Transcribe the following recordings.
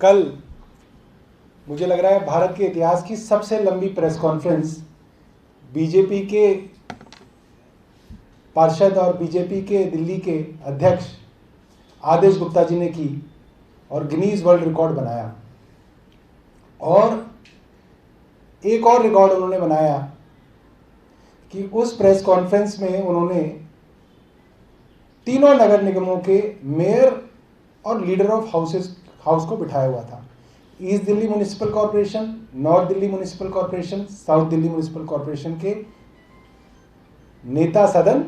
कल मुझे लग रहा है भारत के इतिहास की सबसे लंबी प्रेस कॉन्फ्रेंस बीजेपी के पार्षद और बीजेपी के दिल्ली के अध्यक्ष आदेश गुप्ता जी ने की और गिनीज वर्ल्ड रिकॉर्ड बनाया। और एक और रिकॉर्ड उन्होंने बनाया कि उस प्रेस कॉन्फ्रेंस में उन्होंने तीनों नगर निगमों के मेयर और लीडर ऑफ हाउस को बिठाया हुआ था। East Delhi municipal corporation, north Delhi municipal corporation, south Delhi municipal corporation के नेता सदन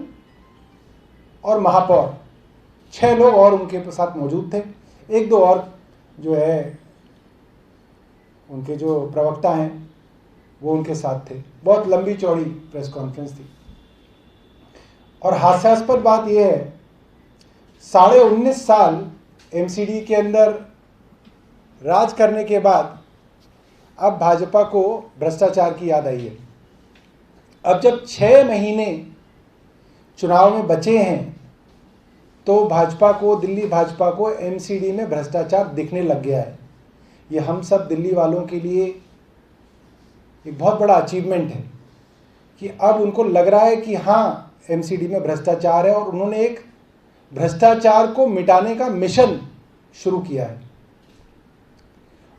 और महापौर 6 लोग और उनके साथ मौजूद थे। एक दो और जो है उनके जो प्रवक्ता हैं वो उनके साथ थे। बहुत लंबी चौड़ी प्रेस कॉन्फ्रेंस थी। और हास्यास्पद बात यह है, 19.5 साल एमसीडी के अंदर राज करने के बाद अब भाजपा को भ्रष्टाचार की याद आई है। अब जब 6 महीने चुनाव में बचे हैं तो दिल्ली भाजपा को एमसीडी में भ्रष्टाचार दिखने लग गया है। ये हम सब दिल्ली वालों के लिए एक बहुत बड़ा अचीवमेंट है कि अब उनको लग रहा है कि हाँ, एमसीडी में भ्रष्टाचार है और उन्होंने एक भ्रष्टाचार को मिटाने का मिशन शुरू किया है।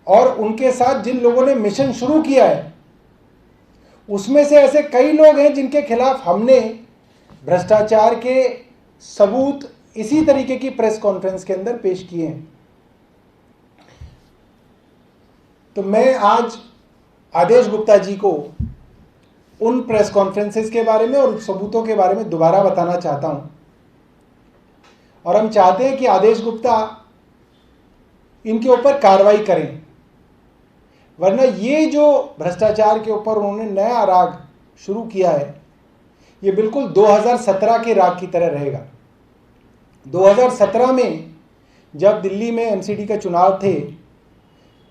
और उनके साथ जिन लोगों ने मिशन शुरू किया है उसमें से ऐसे कई लोग हैं जिनके खिलाफ हमने भ्रष्टाचार के सबूत इसी तरीके की प्रेस कॉन्फ्रेंस के अंदर पेश किए हैं। तो मैं आज आदेश गुप्ता जी को उन प्रेस कॉन्फ्रेंसेस के बारे में और सबूतों के बारे में दोबारा बताना चाहता हूं। और हम चाहते हैं कि आदेश गुप्ता इनके ऊपर कार्रवाई करें, वरना ये जो भ्रष्टाचार के ऊपर उन्होंने नया राग शुरू किया है ये बिल्कुल 2017 के राग की तरह रहेगा। 2017 में जब दिल्ली में एमसीडी के चुनाव थे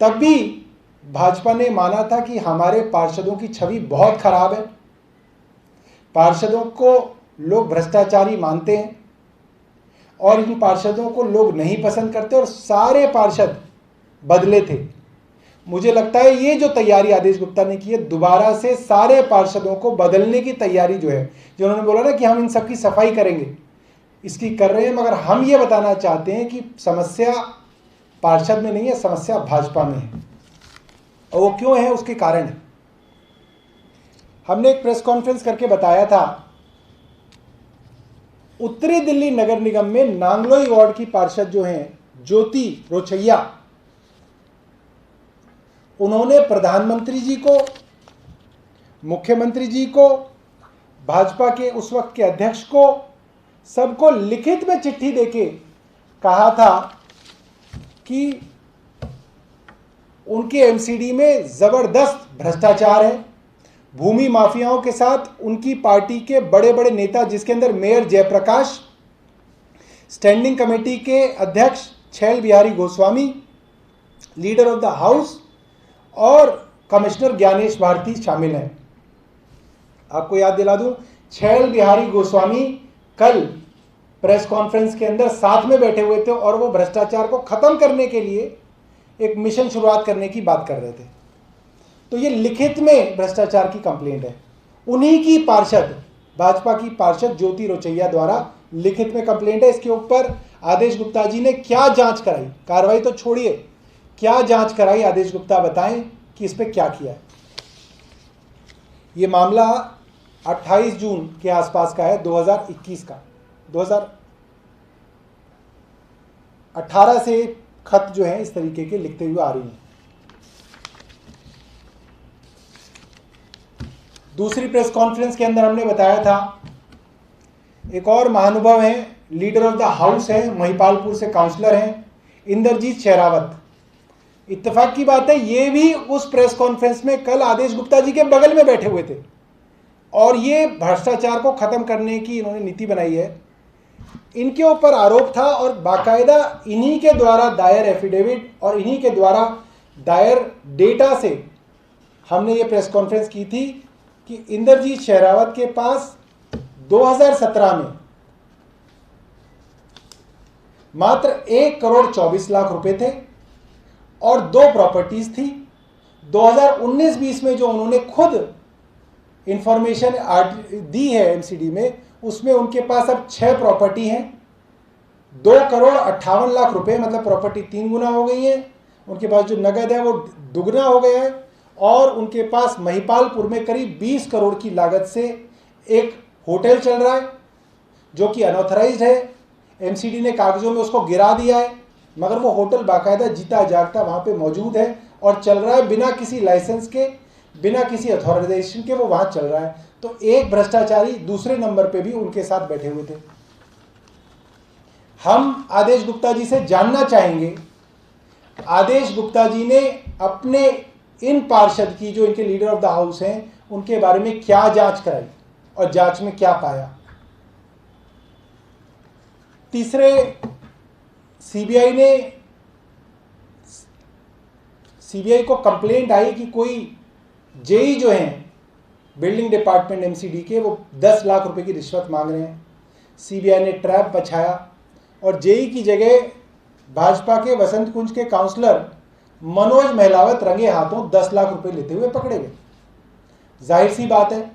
तब भी भाजपा ने माना था कि हमारे पार्षदों की छवि बहुत खराब है, पार्षदों को लोग भ्रष्टाचारी मानते हैं और इन पार्षदों को लोग नहीं पसंद करते और सारे पार्षद बदले थे। मुझे लगता है ये जो तैयारी आदेश गुप्ता ने की है, दोबारा से सारे पार्षदों को बदलने की तैयारी जो है, जो उन्होंने बोला ना कि हम इन सबकी सफाई करेंगे, इसकी कर रहे हैं। मगर हम ये बताना चाहते हैं कि समस्या पार्षद में नहीं है, समस्या भाजपा में है। और वो क्यों है, उसके कारण है। हमने एक प्रेस कॉन्फ्रेंस करके बताया था, उत्तरी दिल्ली नगर निगम में नांगलोई वार्ड की पार्षद जो हैं ज्योति रोचैया, उन्होंने प्रधानमंत्री जी को, मुख्यमंत्री जी को, भाजपा के उस वक्त के अध्यक्ष को, सबको लिखित में चिट्ठी देके कहा था कि उनके एमसीडी में जबरदस्त भ्रष्टाचार है, भूमि माफियाओं के साथ उनकी पार्टी के बड़े बड़े नेता, जिसके अंदर मेयर जयप्रकाश, स्टैंडिंग कमेटी के अध्यक्ष छैल Bihari Goswami, leader of the house और कमिश्नर ज्ञानेश भारती शामिल हैं। आपको याद दिला दूं, छैल बिहारी गोस्वामी कल प्रेस कॉन्फ्रेंस के अंदर साथ में बैठे हुए थे और वो भ्रष्टाचार को खत्म करने के लिए एक मिशन शुरुआत करने की बात कर रहे थे। तो ये लिखित में भ्रष्टाचार की कंप्लेंट है। उन्हीं की पार्षद, भाजपा की पार्षद ज्योति रोचैया द्वारा लिखित में कंप्लेंट है। इसके ऊपर आदेश गुप्ता जी ने क्या जांच कराई, कार्रवाई तो छोड़िए, क्या जांच कराई आदेश गुप्ता बताएं कि इस पे क्या किया है। ये मामला 28 जून के आसपास का है, 2021 का। 2018 से खत जो है इस तरीके के लिखते हुए आ रही हैं। दूसरी प्रेस कॉन्फ्रेंस के अंदर हमने बताया था, एक और महानुभाव हैं, लीडर ऑफ द हाउस है, महिपालपुर से काउंसलर हैं, इंद्रजीत शेरावत। इत्तेफाक की बात है, ये भी उस प्रेस कॉन्फ्रेंस में कल आदेश गुप्ता जी के बगल में बैठे हुए थे और ये भ्रष्टाचार को खत्म करने की इन्होंने नीति बनाई है। इनके ऊपर आरोप था और बाकायदा इन्हीं के द्वारा दायर एफिडेविट और इन्हीं के द्वारा दायर डेटा से हमने ये प्रेस कॉन्फ्रेंस की थी कि इंद्रजीत शेरावत के पास 2017 में मात्र 1 करोड़ 24 लाख रुपए थे और 2 प्रॉपर्टीज थी। 2019-20 में जो उन्होंने खुद इंफॉर्मेशन दी है एमसीडी में, उसमें उनके पास अब 6 प्रॉपर्टी हैं, 2,58,00,000 रुपए, मतलब प्रॉपर्टी 3 गुना हो गई है। उनके पास जो नगद है वो दुगना हो गया है, और उनके पास महिपालपुर में करीब 20 करोड़ की लागत से एक होटल चल रहा है जो कि अनऑथराइज्ड है। एमसीडी ने कागजों में उसको गिरा दिया है, मगर वो होटल बाकायदा जीता जागता वहाँ पे मौजूद है और चल रहा है बिना किसी लाइसेंस के, बिना किसी अथॉराइजेशन के वो वहाँ चल रहा है। तो एक भ्रष्टाचारी दूसरे नंबर पे भी उनके साथ बैठे हुए थे। हम आदेश गुप्ता जी से जानना चाहेंगे, आदेश गुप्ता जी ने अपने इन पार्षद की, जो इनके लीडर ऑफ द हाउस हैं, उनके बारे में क्या जांच कराई और जांच में क्या पाया। तीसरे, सीबीआई को कंप्लेंट आई कि कोई जेई जो हैं बिल्डिंग डिपार्टमेंट एमसीडी के, वो 10 लाख रुपए की रिश्वत मांग रहे हैं। सीबीआई ने ट्रैप बछाया और जेई की जगह भाजपा के वसंत कुंज के काउंसलर मनोज महलावत रंगे हाथों 10 लाख रुपए लेते हुए पकड़े गए। जाहिर सी बात है,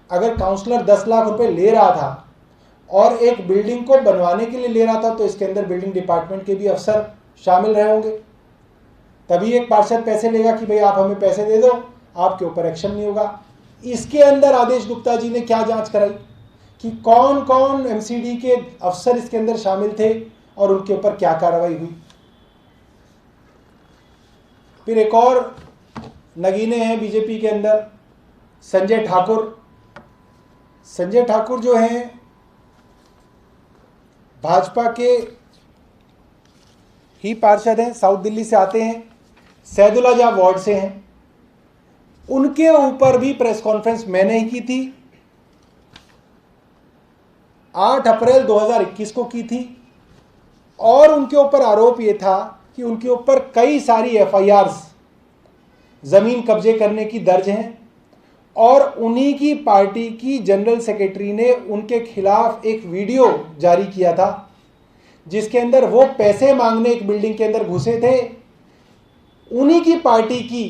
अगर काउंसलर 10 लाख रुपए ले रहा था और एक बिल्डिंग को बनवाने के लिए ले रहा था, तो इसके अंदर बिल्डिंग डिपार्टमेंट के भी अफसर शामिल रहे होंगे। तभी एक पार्षद पैसे लेगा कि भाई आप हमें पैसे दे दो, आपके ऊपर एक्शन नहीं होगा। इसके अंदर आदेश गुप्ता जी ने क्या जांच कराई कि कौन कौन एमसीडी के अफसर इसके अंदर शामिल थे और उनके ऊपर क्या कार्रवाई हुई। फिर एक और नगीने हैं बीजेपी के अंदर, संजय ठाकुर। संजय ठाकुर जो हैं भाजपा के ही पार्षद हैं, साउथ दिल्ली से आते हैं, सैदुल्लाजा वार्ड से हैं। उनके ऊपर भी प्रेस कॉन्फ्रेंस मैंने ही की थी, 8 अप्रैल 2021 को की थी, और उनके ऊपर आरोप ये था कि उनके ऊपर कई सारी एफआईआर्स जमीन कब्जे करने की दर्ज हैं, और उन्हीं की पार्टी की जनरल सेक्रेटरी ने उनके खिलाफ एक वीडियो जारी किया था जिसके अंदर वो पैसे मांगने एक बिल्डिंग के अंदर घुसे थे। उन्हीं की पार्टी की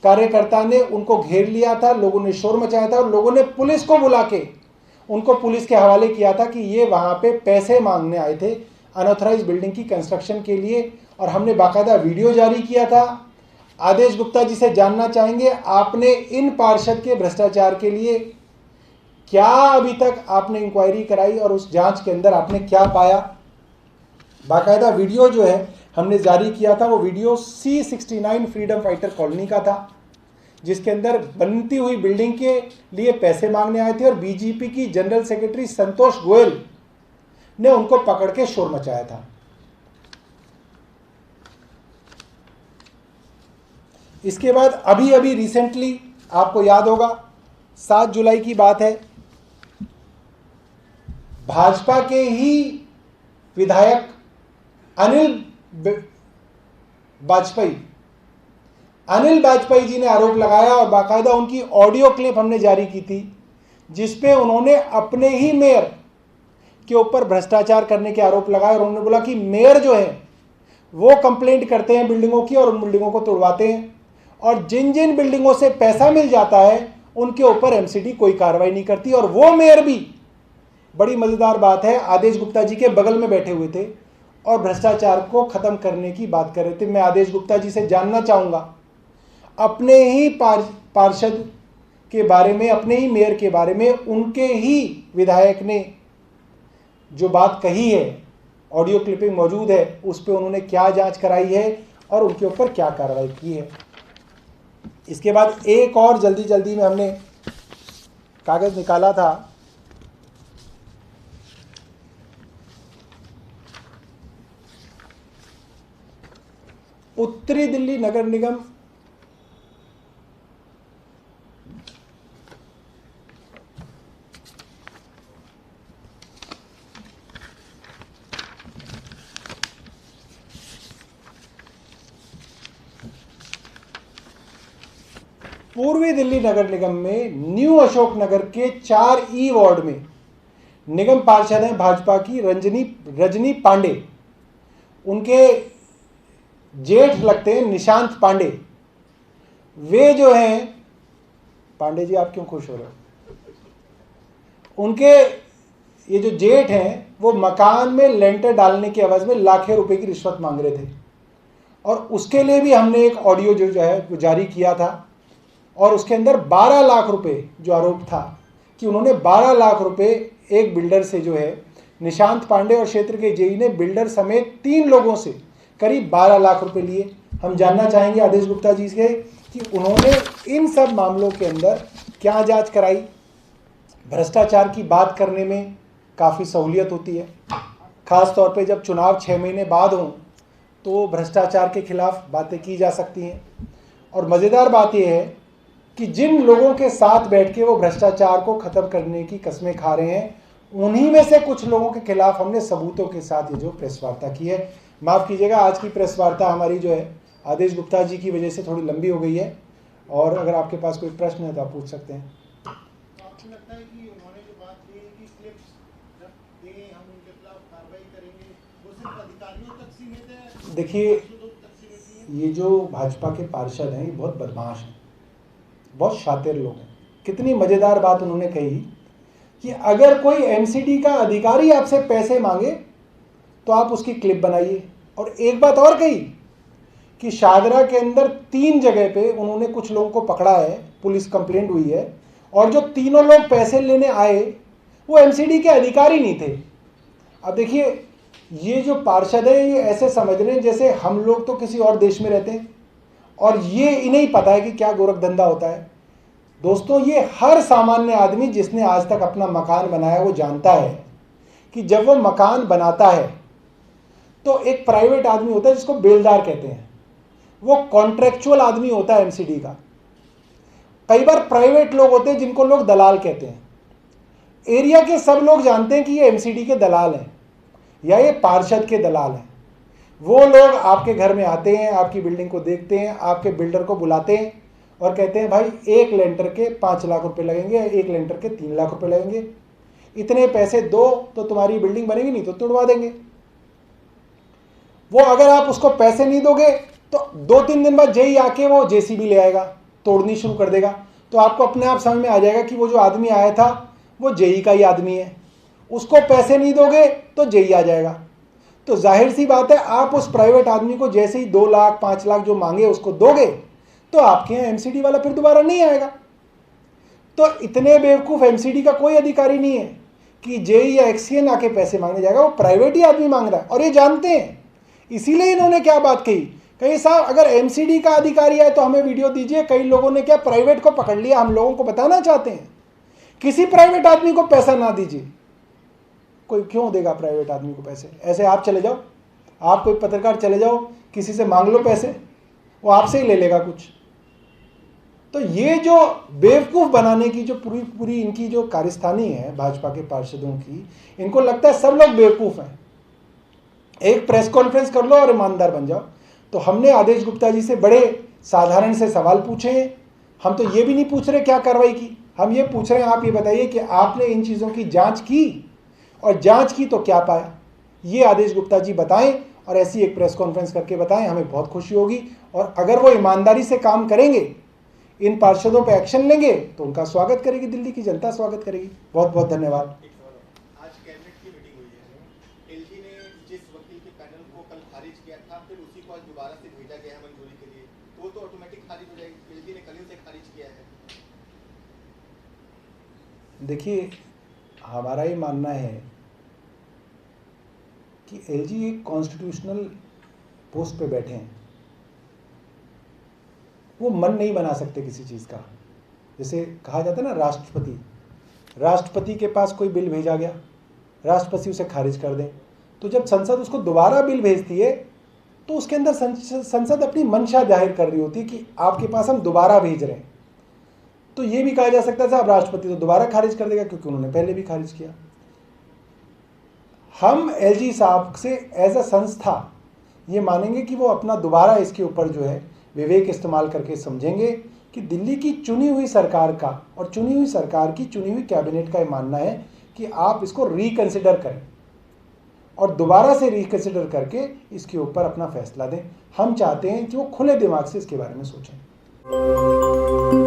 कार्यकर्ता ने उनको घेर लिया था, लोगों ने शोर मचाया था और लोगों ने पुलिस को बुला के उनको पुलिस के हवाले किया था कि ये वहाँ पे पैसे मांगने आए थे अनऑथराइज्ड बिल्डिंग की कंस्ट्रक्शन के लिए, और हमने बाकायदा वीडियो जारी किया था। आदेश गुप्ता जी से जानना चाहेंगे, आपने इन पार्षद के भ्रष्टाचार के लिए क्या अभी तक आपने इंक्वायरी कराई और उस जांच के अंदर आपने क्या पाया। बाकायदा वीडियो जो है हमने जारी किया था, वो video C69 freedom fighter colony का था, जिसके अंदर बनती हुई बिल्डिंग के लिए पैसे मांगने आए थे और बीजेपी की जनरल सेक्रेटरी संतोष गोयल ने उनको पकड़ के शोर मचाया था। इसके बाद अभी अभी रिसेंटली, आपको याद होगा 7 जुलाई की बात है, भाजपा के ही विधायक अनिल वाजपेयी जी ने आरोप लगाया और बाकायदा उनकी ऑडियो क्लिप हमने जारी की थी, जिसपे उन्होंने अपने ही मेयर के ऊपर भ्रष्टाचार करने के आरोप लगाए और उन्होंने बोला कि मेयर जो है वो कंप्लेंट करते हैं बिल्डिंगों की और उन बिल्डिंगों को तोड़वाते हैं, और जिन जिन बिल्डिंगों से पैसा मिल जाता है उनके ऊपर एमसीडी कोई कार्रवाई नहीं करती। और वो मेयर भी, बड़ी मजेदार बात है, आदेश गुप्ता जी के बगल में बैठे हुए थे और भ्रष्टाचार को खत्म करने की बात कर रहे थे। मैं आदेश गुप्ता जी से जानना चाहूंगा, अपने ही पार्षद के बारे में, अपने ही मेयर के बारे में उनके ही विधायक ने जो बात कही है, ऑडियो क्लिपिंग मौजूद है, उस पर उन्होंने क्या जांच कराई है और उनके ऊपर क्या कार्रवाई की है। इसके बाद एक और जल्दी में हमने कागज निकाला था, उत्तरी दिल्ली नगर निगम पूर्वी दिल्ली नगर निगम में न्यू अशोक नगर के 4E वार्ड में निगम पार्षद हैं भाजपा की रजनी पांडे। उनके जेठ लगते हैं निशांत पांडे, वे जो हैं, पांडे जी आप क्यों खुश हो रहे हो, उनके ये जो जेठ हैं वो मकान में लेंटर डालने के एवज में लाखों रुपए की रिश्वत मांग रहे थे, और उसके लिए भी हमने एक ऑडियो जो है वो जारी किया था, और उसके अंदर 12 लाख रुपए जो आरोप था कि उन्होंने 12 लाख रुपए एक बिल्डर से जो है निशांत पांडे और क्षेत्र के जेई ने बिल्डर समेत 3 लोगों से करीब 12 लाख रुपए लिए। हम जानना चाहेंगे आदेश गुप्ता जी से कि उन्होंने इन सब मामलों के अंदर क्या जांच कराई। भ्रष्टाचार की बात करने में काफ़ी सहूलियत होती है, खास तौर पे जब चुनाव 6 महीने बाद हों तो भ्रष्टाचार के खिलाफ बातें की जा सकती हैं। और मज़ेदार बात यह है कि जिन लोगों के साथ बैठ के वो भ्रष्टाचार को ख़त्म करने की कस्में खा रहे हैं, उन्हीं में से कुछ लोगों के खिलाफ हमने सबूतों के साथ ये जो प्रेस वार्ता की है। माफ़ कीजिएगा, आज की प्रेस वार्ता हमारी जो है आदेश गुप्ता जी की वजह से थोड़ी लंबी हो गई है, और अगर आपके पास कोई प्रश्न है तो आप पूछ सकते हैं। आपको लगता है कि उन्होंने जो बात की है कि क्लिप्स जब दें हम उनके खिलाफ कार्रवाई करेंगे, वो सिर्फ अधिकारियों तक सीमित है? देखिए, ये जो भाजपा के पार्षद हैं ये बहुत बदमाश हैं, बहुत शातिर लोग हैं। कितनी मज़ेदार बात उन्होंने कही कि अगर कोई एमसीडी का अधिकारी आपसे पैसे मांगे तो आप उसकी क्लिप बनाइए। और एक बात और कही कि शाहदरा के अंदर 3 जगह पे उन्होंने कुछ लोगों को पकड़ा है, पुलिस कंप्लेंट हुई है, और जो तीनों लोग पैसे लेने आए वो एमसीडी के अधिकारी नहीं थे। अब देखिए, ये जो पार्षद है ये ऐसे समझ रहे हैं जैसे हम लोग तो किसी और देश में रहते हैं और ये इन्हें ही पता है कि क्या गोरख धंधा होता है। दोस्तों, ये हर सामान्य आदमी जिसने आज तक अपना मकान बनाया वो जानता है कि जब वो मकान बनाता है तो एक प्राइवेट आदमी होता है जिसको बेलदार कहते हैं, वो कॉन्ट्रेक्चुअल आदमी होता है एमसीडी का। कई बार प्राइवेट लोग होते हैं जिनको लोग दलाल कहते हैं। एरिया के सब लोग जानते हैं कि ये एमसीडी के दलाल हैं या ये पार्षद के दलाल हैं। वो लोग आपके घर में आते हैं, आपकी बिल्डिंग को देखते हैं, आपके बिल्डर को बुलाते हैं और कहते हैं भाई एक लेंटर के 5 लाख रुपए लगेंगे, एक लेंटर के 3 लाख रुपए लगेंगे, इतने पैसे दो तो तुम्हारी बिल्डिंग बनेगी, नहीं तो तुड़वा देंगे। वो अगर आप उसको पैसे नहीं दोगे तो 2-3 दिन बाद जेई आके वो जेसीबी ले आएगा, तोड़नी शुरू कर देगा। तो आपको अपने आप समझ में आ जाएगा कि वो जो आदमी आया था वो जेई का ही आदमी है। उसको पैसे नहीं दोगे तो जेई आ जाएगा। तो जाहिर सी बात है, आप उस प्राइवेट आदमी को जैसे ही 2 लाख 5 लाख जो मांगे उसको दोगे तो आपके यहाँ एमसीडी वाला फिर दोबारा नहीं आएगा। तो इतने बेवकूफ़ एमसीडी का कोई अधिकारी नहीं है कि जेई या एक्सीएन आके पैसे मांगने जाएगा। वो प्राइवेट ही आदमी मांग रहा है और ये जानते हैं। इसीलिए इन्होंने क्या बात कही साहब अगर एमसीडी का अधिकारी है तो हमें वीडियो दीजिए। कई लोगों ने क्या प्राइवेट को पकड़ लिया, हम लोगों को बताना चाहते हैं किसी प्राइवेट आदमी को पैसा ना दीजिए। कोई क्यों देगा प्राइवेट आदमी को पैसे? ऐसे आप चले जाओ, आप कोई पत्रकार चले जाओ, किसी से मांग लो पैसे, वो आपसे ही ले लेगा कुछ। तो ये जो बेवकूफ़ बनाने की जो पूरी इनकी जो कार्यस्थानी है भाजपा के पार्षदों की, इनको लगता है सब लोग बेवकूफ़ हैं। एक प्रेस कॉन्फ्रेंस कर लो और ईमानदार बन जाओ। तो हमने आदेश गुप्ता जी से बड़े साधारण से सवाल पूछे हैं। हम तो ये भी नहीं पूछ रहे क्या कार्रवाई की, हम ये पूछ रहे हैं आप ये बताइए कि आपने इन चीज़ों की जांच की, और जांच की तो क्या पाया, ये आदेश गुप्ता जी बताएं और ऐसी एक प्रेस कॉन्फ्रेंस करके बताएं, हमें बहुत खुशी होगी। और अगर वो ईमानदारी से काम करेंगे, इन पार्षदों पे एक्शन लेंगे तो उनका स्वागत करेगी, दिल्ली की जनता स्वागत करेगी। बहुत बहुत धन्यवाद। आज कैबिनेट की मीटिंग हुई है, एलजी ने जिस वकील के पैनल को कल खारिज किया था फिर उसी को आज दोबारा से भेजा गया है मंजूरी के लिए, तो वो तो ऑटोमेटिक खारिज हो जाएगी। एलजी ने कल ही उसे खारिज किया है। देखिए, हमारा ये मानना है कि एलजी एक कॉन्स्टिट्यूशनल पोस्ट पे बैठे हैं, वो मन नहीं बना सकते किसी चीज़ का। जैसे कहा जाता है ना, राष्ट्रपति के पास कोई बिल भेजा गया, राष्ट्रपति उसे खारिज कर दें, तो जब संसद उसको दोबारा बिल भेजती है तो उसके अंदर संसद अपनी मंशा जाहिर कर रही होती है कि आपके पास हम दोबारा भेज रहे हैं। तो ये भी कहा जा सकता है साहब राष्ट्रपति तो दोबारा खारिज कर देगा क्योंकि उन्होंने पहले भी खारिज किया। हम एलजी साहब से एज अ संस्था ये मानेंगे कि वो अपना दोबारा इसके ऊपर जो है विवेक इस्तेमाल करके समझेंगे कि दिल्ली की चुनी हुई सरकार का और चुनी हुई सरकार की चुनी हुई कैबिनेट का ये मानना है कि आप इसको रिकंसिडर करें। और दोबारा से रिकन्सिडर करके इसके ऊपर अपना फैसला दें। हम चाहते हैं कि वो खुले दिमाग से इसके बारे में सोचें।